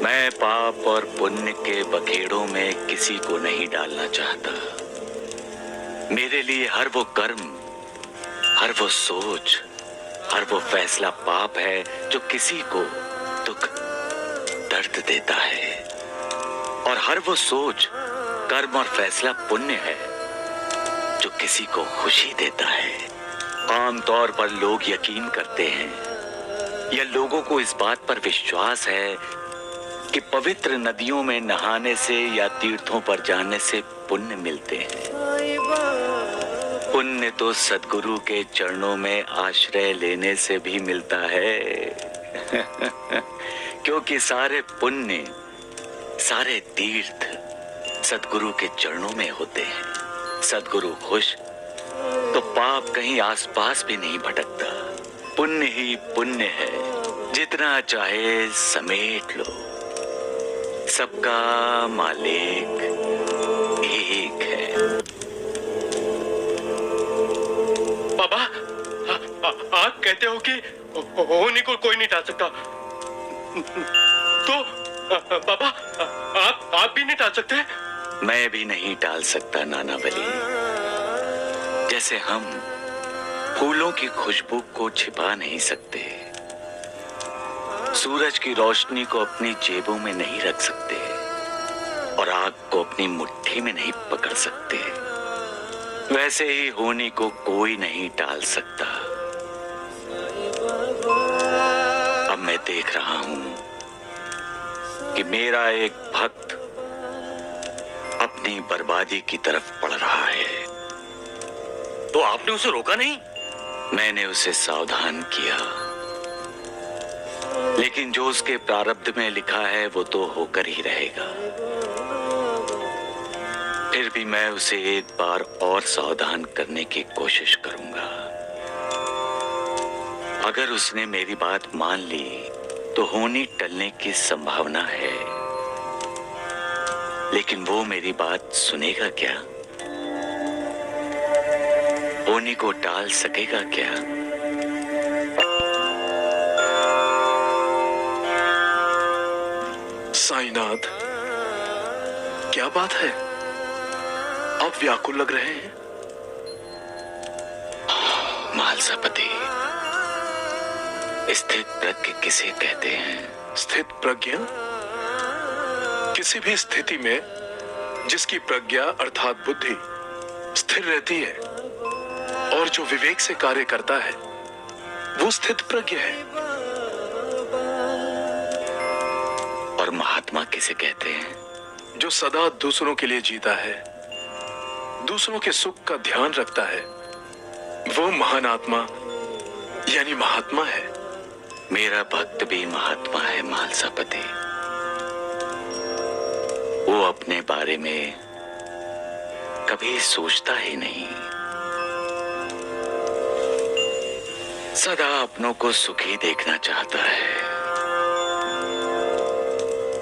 मैं पाप और पुण्य के बखेड़ों में किसी को नहीं डालना चाहता। मेरे लिए हर वो कर्म, हर वो सोच, हर वो फैसला पाप है जो किसी को दुख दर्द देता है, और हर वो सोच, कर्म और फैसला पुण्य है जो किसी को खुशी देता है। आमतौर पर लोग यकीन करते हैं या लोगों को इस बात पर विश्वास है कि पवित्र नदियों में नहाने से या तीर्थों पर जाने से पुण्य मिलते हैं। पुण्य तो सद्गुरु के चरणों में आश्रय लेने से भी मिलता है। क्योंकि सारे पुण्य, सारे तीर्थ सद्गुरु के चरणों में होते हैं। सद्गुरु खुश तो पाप कहीं आसपास भी नहीं भटकता। पुण्य ही पुण्य है, जितना चाहे समेट लो। सबका मालिक एक है। बाबा, आप कहते हो कि होनी को कोई नहीं टाल सकता, तो बाबा आप भी नहीं टाल सकते? मैं भी नहीं टाल सकता नाना बली। जैसे हम फूलों की खुशबू को छिपा नहीं सकते, सूरज की रोशनी को अपनी जेबों में नहीं रख सकते, और आग को अपनी मुट्ठी में नहीं पकड़ सकते, वैसे ही होनी को कोई नहीं टाल सकता। अब मैं देख रहा हूं कि मेरा एक भक्त अपनी बर्बादी की तरफ बढ़ रहा है। तो आपने उसे रोका नहीं? मैंने उसे सावधान किया, लेकिन जो उसके प्रारब्ध में लिखा है वो तो होकर ही रहेगा। फिर भी मैं उसे एक बार और सावधान करने की कोशिश करूंगा। अगर उसने मेरी बात मान ली तो होनी टलने की संभावना है, लेकिन वो मेरी बात सुनेगा क्या? होनी को टाल सकेगा क्या? साईनाथ, क्या बात है? आप व्याकुल लग रहे हैं। मालसापति, स्थित प्रज्ञ किसे कहते हैं? स्थित प्रज्ञा? किसी भी स्थिति में जिसकी प्रज्ञा अर्थात बुद्धि स्थिर रहती है और जो विवेक से कार्य करता है वो स्थित प्रज्ञ है। और महात्मा किसे कहते हैं? जो सदा दूसरों के लिए जीता है, दूसरों के सुख का ध्यान रखता है, वो महान आत्मा यानी महात्मा है। मेरा भक्त भी महात्मा है मालसापति। वो अपने बारे में कभी सोचता ही नहीं, सदा अपनों को सुखी देखना चाहता है।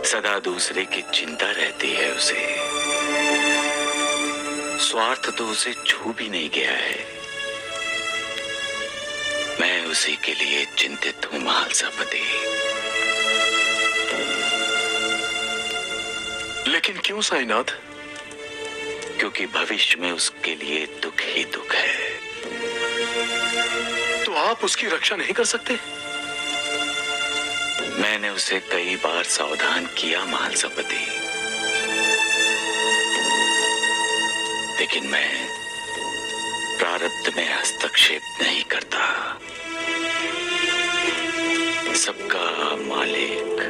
सदा दूसरे की चिंता रहती है उसे। स्वार्थ तो उसे छू भी नहीं गया है। मैं उसी के लिए चिंतित हूं मालसापति। लेकिन क्यों साईनाथ? क्योंकि भविष्य में उसके लिए दुख ही दुख है। तो आप उसकी रक्षा नहीं कर सकते? मैंने उसे कई बार सावधान किया मालसापति, लेकिन मैं प्रारब्ध में हस्तक्षेप नहीं करता। सबका मालिक